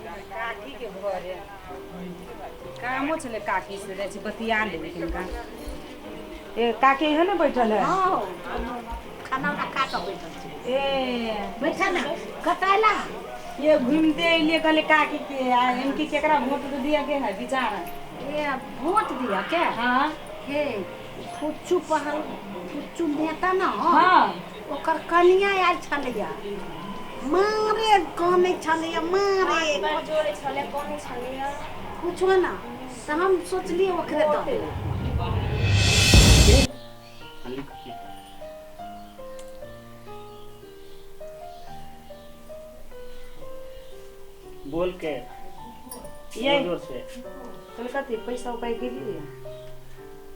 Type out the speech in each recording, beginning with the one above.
काकी के घरे कामो छले काकी से जाय छी बतिया लेबे किनका। ए काकी है ना बैठल है। हां खाना ना खा के बैठल छी। ए बैठा ना कटाइला ये घूमते लिए कहले काकी के इनकी केकरा वोट तो दिया के है विचार। ये वोट दिया क्या? हां हे कुच्चू पहल कुच्चू नेता ना हां ओकर कनिया आयल छलैया मारे कामे छलैया मारे जोड़े छले कोनी छलिया कुछो ना तो हम सोचलिए ओकरे दो बोल के ये जोर से तो कते पैसा उपाय के लिए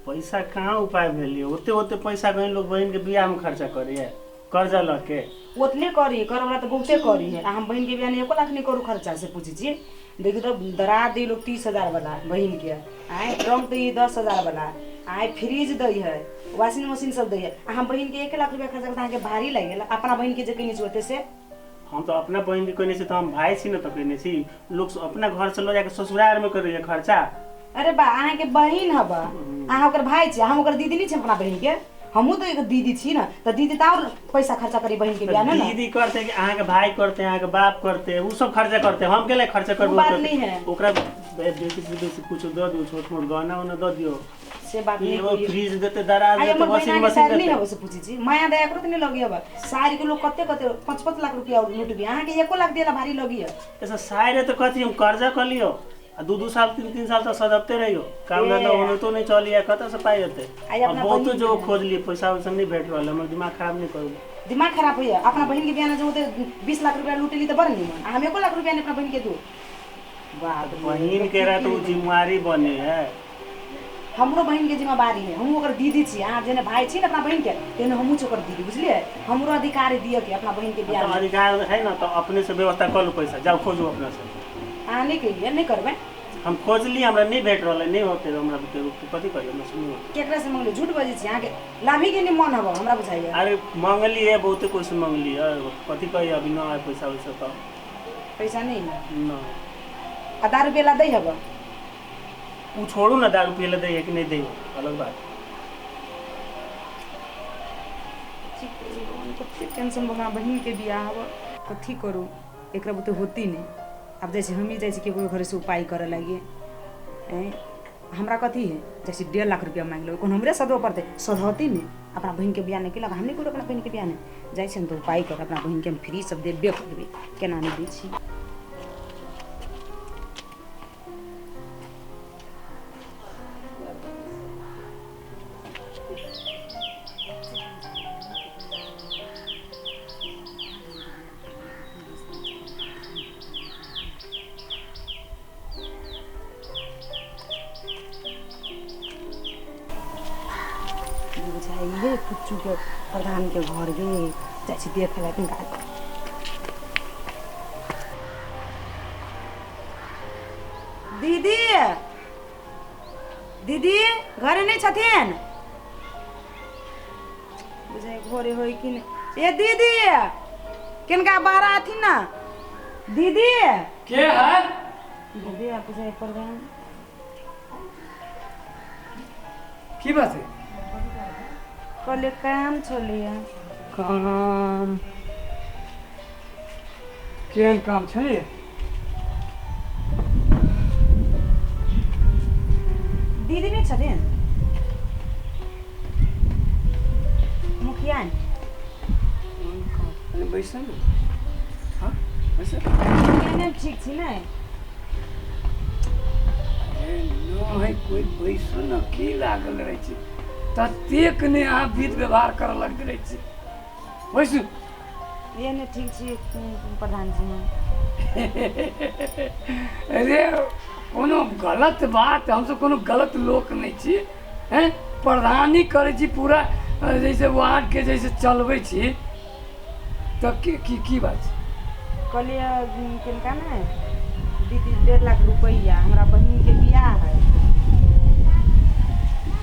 पैसा कहाँ उपाय भेलिए ओते ओते पैसा कहीं लोग बहन के बियाह में खर्चा करिए कर्जा ल के ओतले करी करवला तो बहुते करी है हम बहन के बियाह में 1 लाख नहीं करू खर्चा से पूछी छी। देखिए तो दरा दे लोग 30,000 वाला बहन के आए ट्रंक तो ये 10,000 वाला आए फ्रिज दई है वॉशिंग मशीन सब दई है हम बहन के 1 लाख रुपया खर्चा करता के भारी लगे अपना बहन के जे कहीं होते से हम तो अपना बहन के कहने से तो हम भाई छी न तो कहने छी लोग अपना घर से लो जाके ससुराल में करिए खर्चा। अरे बा अहाँ के बहन हबा अहाँ ओकर भाई छी हम ओकर दीदी नहीं छी अपना बहन के हमहू तो एक दीदी छी ना तो दीदी तो और पैसा खर्चा करी बहन के बियाह में ना दीदी करते कि अहाँ के भाई करते अहाँ के बाप करते वो सब खर्चा करते हम के लिए खर्चा करबो बात नहीं है ओकरा बेसी कुछ दो दो छोट मोट गहना उना दो दियो से बात नहीं वो फ्रिज देते दराज देते वॉशिंग मशीन नहीं हो से पूछी छी माया दया करो तो नहीं लगी अब सारी के लोग कते कते 5-5 लाख रुपया लूट भी अहाँ के 1 लाख देला भारी लगी है ऐसा सारे तो कहती हम कर्जा कर लियो 2-2 साल 3-3 साल तक सदबते रहियो काम धंधा होने तो नहीं चलिए कत से पाई होते अब बहुत जो खोज लिए पैसा वैसा नहीं भेट वाला हम दिमाग खराब नहीं करू दिमाग खराब हो गया अपना बहन के बियाह में जो 20 लाख रुपया लूट ली तो बड़ नहीं हम 1 लाख रुपया ने अपना बहन के दो बात बहन के रहा तो जिम्मेवारी बने है हमरो बहन के जिम्मेवारी है हम ओकर दीदी छी अहाँ जेने भाई छी अपना बहन के तेने हमहू छी ओकर दीदी बुझलिए हमरो अधिकार दिए के अपना बहन के बियाह में अधिकार है ना तो अपने से व्यवस्था कर लो पैसा जाओ खोजो अपना से अहाँ नहीं कहिए नहीं करबे हम खोज ली हमरा नहीं भेट रहल नहीं होते हमरा कथी करियो मैं सुनियो केकरा से मांगले झूठ बजे छी अहाँ के लाभी के नहीं मन हबो हमरा बुझाइए अरे मांगली है बहुते कोई से मांगली है कथी कही अभी ना है पैसा वैसा तो पैसा नहीं है ना 1000 रुपया ला दई हबो वो छोड़ू ना 10 रुपया ले दे कि नहीं दे अलग बात टेंशन बना बहन के बियाह हबो कथी करू एकरा बुते होती नहीं अब जैसे हम ही जैसे केकरो घर से उपाय करे लगिए हमरा कथी है जैसे 1.5 लाख रुपया मांग लो कौन हमरे सदो पड़ते सदहती नहीं अपना बहन के बियाह नहीं केलक हम नहीं करू अपना बहन के बियाह नहीं जाइ छै तो उपाय कर अपना बहन के हम फ्री सब देबे करबे केना नहीं दै छी बुझाइए कुच्चू के प्रधान के घर गए जैसे देख लेकिन दीदी दीदी घरे नहीं छथिन बुझाइ घरे होई कि नहीं ए दीदी किनका बाहर आथी ना दीदी के है दीदी आप बुझाइ प्रधान की बात है कले काम चलिए काम केहन काम छै दीदी नहीं छथिन मुखिया बैसल हाँ बैसल नहीं ठीक छी नहीं नहीं कोई बैसल न की लागल रहे छै ततेक ने अहाँ विध व्यवहार करऽ लगते रहे छी बैसू ये नहीं ठीक छी प्रधान जी अरे कोनो गलत बात हमसब कोनो गलत लोक नहीं छी हैं प्रधानी करे छी पूरा जैसे वार्ड के जैसे चलबै छी तो की बात छै कहलिए किनका ना दीदी 1.5 लाख रुपया हमारा बहन के बियाह है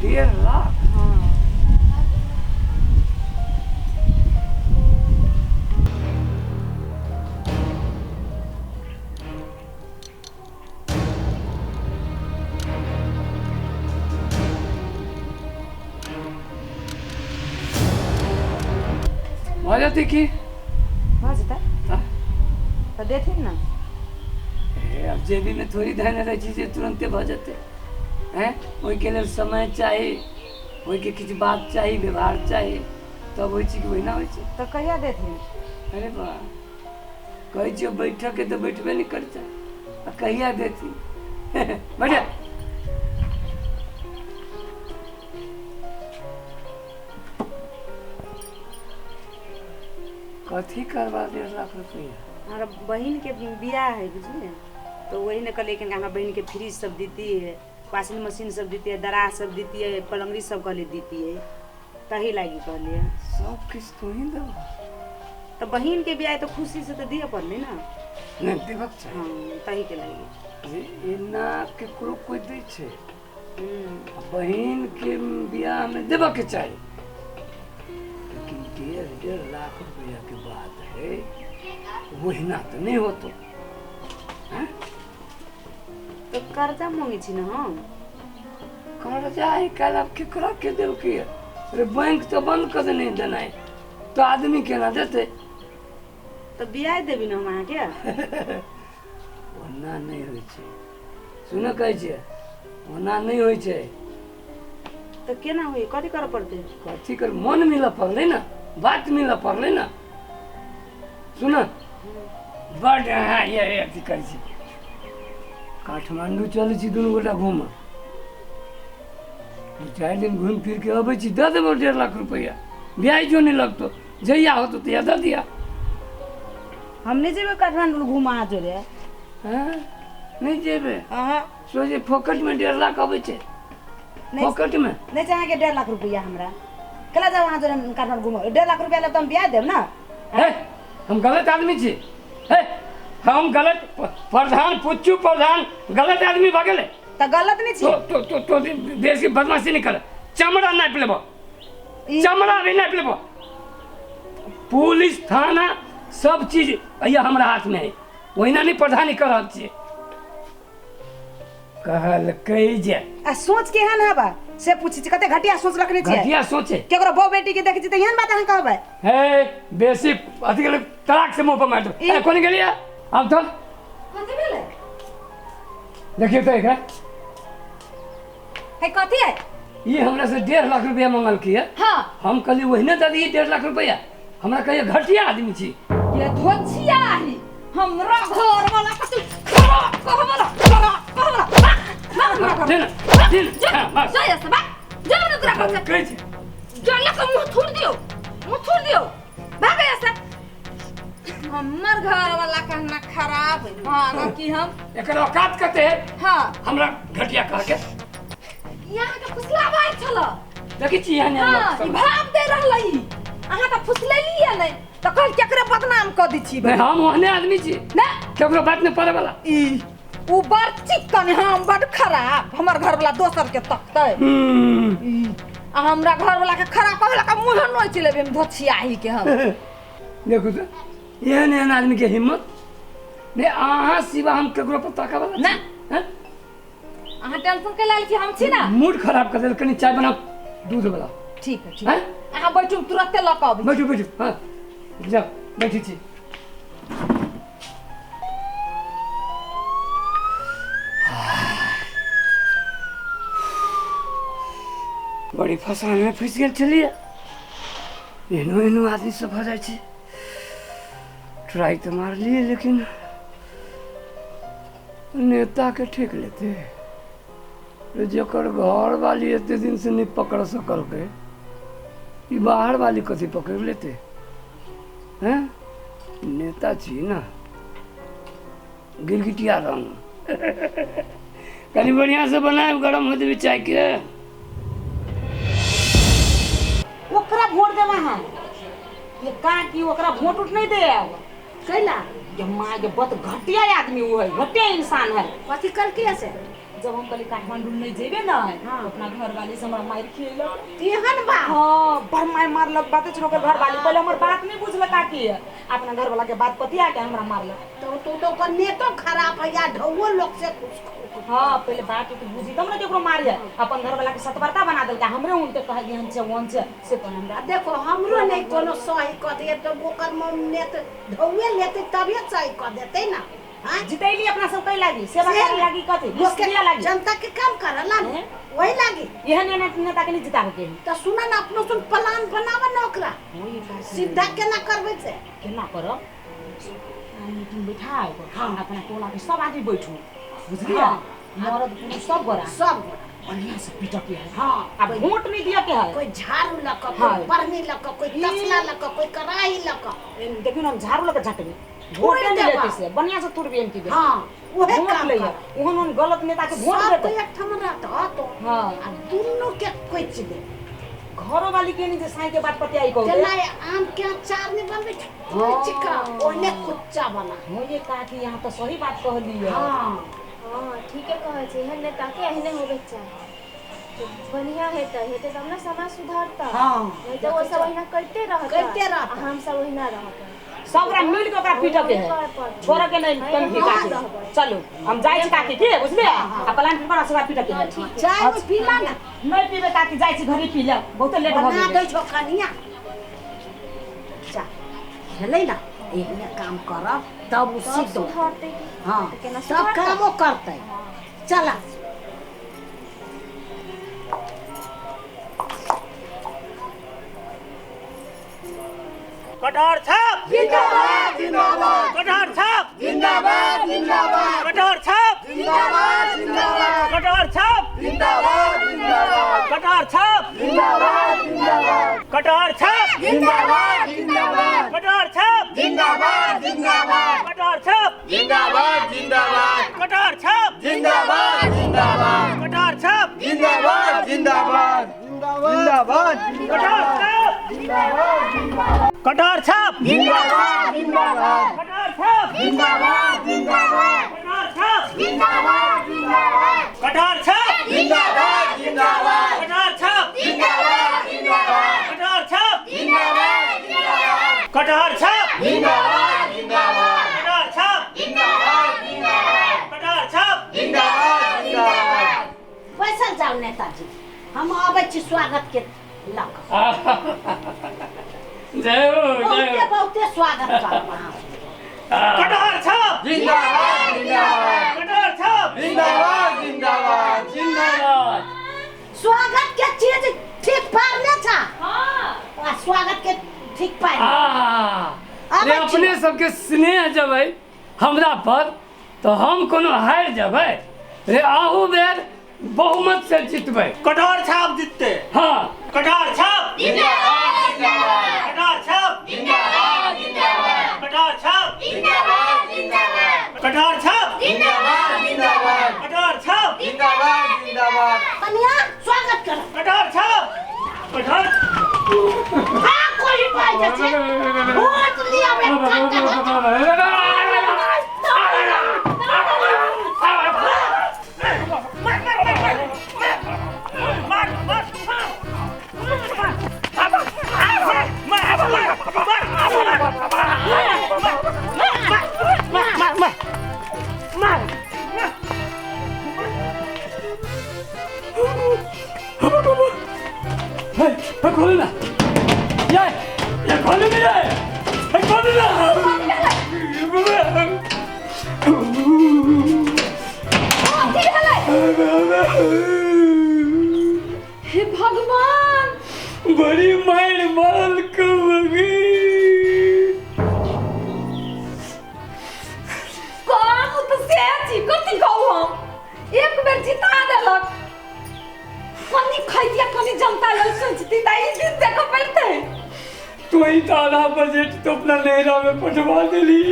1.5 लाख हाँ भजते की भऽ जेतै हाँ? तऽ देथिन ना। अब जेबी में थोड़ी धन रहे चीजें तुरंते भजते हैं। वही के लिए समय चाहिए, वही के किछु बात चाहिए, व्यवहार चाहिए, तब वही चीज वही ना हो। तऽ कहिया देथिन? अरे वाह, कही छो बैठक के तो बैठबे नहीं करता, कहिया देती बढ़िया। कथी करवा 1.5 लाख रुपया? हमारा बहन के बियाह है बुझलिए, तो वही ने कहलिए कि हमारा बहन के फ्रिज सब देती है, वॉशिंग मशीन सब देती है, दराज सब देती है, पलंगड़ी सब कहले देती है, तही लागी कहलिए। सब किस तो ही दो। तो बहन के बियाह है तो खुशी से तो दिए पड़ले ना। नहीं देवक चाहिए। हाँ तही के लागी। ये ना केकरो कोई दै छै, बहन के बियाह में देवा के चाहिए, लेकिन 1.5 लाख रुपया के बात है, वहीना तो नहीं हो तो कर्जा मांगे छी ना हम। कर्जा ही कल अब केकरा के देव के? अरे बैंक तो बंद कर नहीं देना है, तो आदमी केना देते? तो ब्याज देबी ना हम अहाँ के। ओना नहीं होय छै, सुन कहै छै ओना नहीं होय छै। तो केना होई, कथी करऽ पड़तै? कथी कर, मन मिला पड़ले ना, बात मिला पड़ले ना। सुन बड़ हाँ ये अथी करै छी, काठमांडू चलै छी दुनू गोटा घूम, 2-4 दिन घूम फिर के अबै छी, दे देबो 1.5 लाख रुपया, ब्याज जो नहीं लगतो, जहिया होतो तहिया दे दिया। हम नहीं जेबे काठमांडू घुमा जोरे। हाँ नहीं जेबे, अहाँ सोचे फोकट में 1.5 लाख अबै छै, फोकट में नहीं चाहे के 1.5 लाख रुपया हमरा कला जाओ वहाँ जोरे काठमांडू घुमो। 1.5 लाख रुपया ले तो हम ब्याज देब ना। है हम गलत आदमी छी, है हम गलत प्रधान, पुच्चू प्रधान गलत आदमी भ गेले। तो गलत नहीं छी। तो देश की बदमाशी नहीं कर, चमड़ा नाप लेबो, चमड़ा भी नाप लेबो। पुलिस थाना सब चीज या हमरा हाथ में है, वहीना नहीं प्रधानी कर रहल छियै। कहल कही जे आ सोच केहन हबा से पूछी छी, कते घटिया सोच रखने छी। घटिया सोचे केकरो बहू बेटी के देखै छी त एहन बात अहाँ कहबै? है बेसी अथी गेले, तलाक से मुंह पर मार दो। ए कोनी गेलिया अब तो कथि भेलै? देखिए तो एकरा है कथि है? ये हमरा से 1.5 लाख रुपया मांगल की है। हां हम कहली वहीने दे दिए 1.5 लाख रुपया, हमरा कहिए घटिया आदमी छी। ये धोछिया ही हमरा घर वाला कथि खराब कहबला कहबला दिन दिन जाय से बा जाय न तोरा कहै कहै छै जाले के मुंह थूर दियो, मुंह थूर दियो भागे ऐसा। हमर घर वाला कहना खराब है भागा कि हम एकर औकात कते है? हां हमरा घटिया कह के यहाँ के फुसलाबाई छला। देखै छी यहाँ हां ई भाव दे रहलै, अहाँ त फुसलेलिए नै त कल केकरे बदनाम क दी छी। भाई हम ओहने आदमी छी ना केकरो बात नहीं पड़े वाला। ई उ बड़ चिकन हम बड़ खराब, हमर घर वाला दोसर के तकतै। ई हमरा घर वाला के खराब कहला का मुंह नोच लेबे हम धोछियाही के हम। देखो तो एहन एहन आदमी के हिम्मत नहीं, अहाँ सिवा हम केकरो पर ताका वाला ना। हैं? अहाँ टेंशन के लाल छी हम छी ना। मूड खराब कर देल, कनी चाय बनाओ दूध वाला। ठीक है ठीक हैं? है अहाँ बैठू तुरंते ल के आबी। बैठो बैठो, हाँ जाओ बैठी छी। बड़ी फसान में फंस गेल छलिए, एहनो एहनो आदमी सब भऽ जाइ छै। ट्राई तो मार लिए लेकिन नेता के ठीक लेते, जकर घर वाली एते दिन से नहीं पकड़ सकल के, ई बाहर वाली कथी पकड़ लेते हैं? नेता छी ना, गिरगिटिया रंग कनी बढ़िया से बनाए, गरम होते भी चाय के। ओकरा वोट देवा है ये का की ओकरा वोट उठ नहीं दे अब कैला ये मां ये बहुत घटिया आदमी वो है, घटिया इंसान है। कथी कर के से जब हम कल काठमांडू नहीं जेबे ना अपना घर वाली से हमरा मार खिएला तेहन बा हां बड़ मार मारलक बाते छोड़ के घर वाली पहले हमर बात नहीं बुझल काकी अपना घर वाला के बात पतिया के हमरा मारलक तो कर नेतो खराब है या ढौओ लोग से कुछ हां पहले बात तो बुझी तब ना केकरो मारिया अपन घर वाला के सतबरता बना देलका हमरे उनके कहली हम से वन से तो हमरा देखो हमरो नहीं कोनो सही क दे तो ओकर मम्मी तो ढौए लेते तबे सही क देते ना हां जितैली अपना सब कई लागी सेवा करे लागी कथि मुश्किल लागी जनता के काम करला वही लागी यह नेता के नहीं जितावे के तो सुना ना अपनो सुन प्लान बनावा ना ओकरा सीधा केना करबे से केना करो मीटिंग बैठाओ खाना अपना टोला के सब आदमी बैठो बुझलिया मरद पुरुष सब गोरा सब बढ़िया से पीट के है हां अब वोट नहीं दिया के है कोई झाड़ू लक कोई परनी लक कोई तसला लक कोई कराही लक देखियो ना झाड़ू लक झटबे वोट नहीं लेते से बढ़िया से तुरबे इनकी दे हां ओहे काम ले ओहन वोट नेता के वोट सब देते कोई एक ठम रहत तो हां आ दुन्नो के कोई चीज दे घरो वाली के नहीं जे साई के बात पतियाई को केना आम के अचार नहीं बनबे कोई चिका ओने कुच्चा बना हो ये का कि यहां तो सही बात कहली है हां हां ठीक है कहै छै एहन नेता के एहने होबे चाही बढ़िया हेतै तब ना समाज सुधारता हां नहीं तो वो सब ओहिना करते रहता हम सब ओहिना रहता सबरा मिल के ओकरा पीट के है छोड़ के नहीं टंकी काटी चलो हम जाई छी काकी की बुझले आ प्लान पर सबरा पीट के है चाय पीला ना नहीं पीबे काकी जाई छी घरे पी ले बहुत लेट हो बना गेल दे छो कनिया चा हेलै ना एक ने काम करब तब उसी दो सुधारते हां केना सब सुधारता? कामो करतै चला कटहर छाप जिंदाबाद जिंदाबाद कटहर छाप जिंदाबाद जिंदाबाद कटहर छाप जिंदाबाद जिंदाबाद कटहर छाप जिंदाबाद जिंदाबाद कटहर छाप जिंदाबाद जिंदाबाद कटहर छाप जिंदाबाद जिंदाबाद कटहर छाप जिंदाबाद जिंदाबाद कटहर छाप जिंदाबाद जिंदाबाद कटहर छाप जिंदाबाद जिंदाबाद कटहर छाप जिंदाबाद जिंदाबाद जिंदाबाद कटहर छाप कटहर छाप जिंदाबाद जिंदाबाद कटहर छाप जिंदाबाद जिंदाबाद कटहर छाप जिंदाबाद जिंदाबाद कटहर छाप जिंदाबाद जिंदाबाद कटहर छाप जिंदाबाद जिंदाबाद कटहर छाप जिंदाबाद जिंदाबाद कटहर छाप जिंदाबाद जिंदाबाद कटहर छाप जिंदाबाद जिंदाबाद कटहर छाप जिंदाबाद जिंदाबाद बैसल जाओ नेताजी हम आबै छी स्वागत के लक जय हो बहुते बहुते स्वागत करब कटहर छाप जिंदाबाद जिंदाबाद कटहर छाप जिंदाबाद जिंदाबाद जिंदाबाद स्वागत के चीज ठीक पारने था हां स्वागत के ठीक पार रे अपने सबके स्नेह जबै हमरा पर तो हम कोनो हार जबै रे आहू बेर बहुमत से जितबै कटहर छाप जीतते हाँ कटहर छाप जिंदाबाद जिंदाबाद कटहर छाप जिंदाबाद जिंदाबाद कटहर छाप जिंदाबाद जिंदाबाद कटहर छाप जिंदाबाद जिंदाबाद कटहर छाप जिंदाबाद जिंदाबाद कन्या स्वागत करो कटहर छाप कटहर हां कोई पाई जैसे वोट लिया बे खोलो ना ये खोलो ना खोलो ना हे भगवान बड़ी मार मार कहोगे कौन हो तो से छी कथि कहू हम एक बेर जिता देलक कनी खैतिया कनी जनता लल सोचती ताई दिन देखो पड़ते तो ही तो आधा बजट तो अपना लहरा में पटवा दिली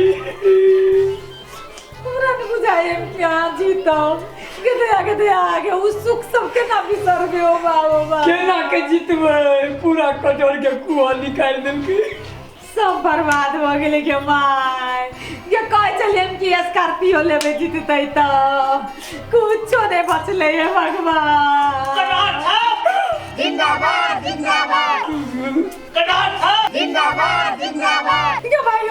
हमरा के बुझाए क्या जीता के आगे उस सुख सबके ना बिसर गयो बा केना के जीतबै पूरा कटोर के कुआ निकाल देलकै सब बर्बाद हो गेले के माय ये कह चले हम कि स्कॉर्पियो लेबे जीतते त कुछो नहीं बचले है भगवान। जिंदाबाद जिंदाबाद जिंदाबाद जिंदाबाद ये भाई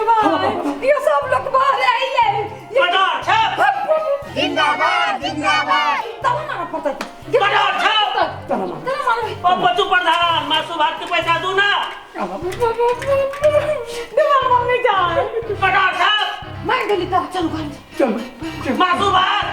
ये सब लोग बाहर आई है जिंदाबाद जिंदाबाद तब ना पता बच्चू प्रधान मासू भात के पैसा दू ना मम्मी जान कटार साहब मैं गली तो चलो घर चलो मासू भात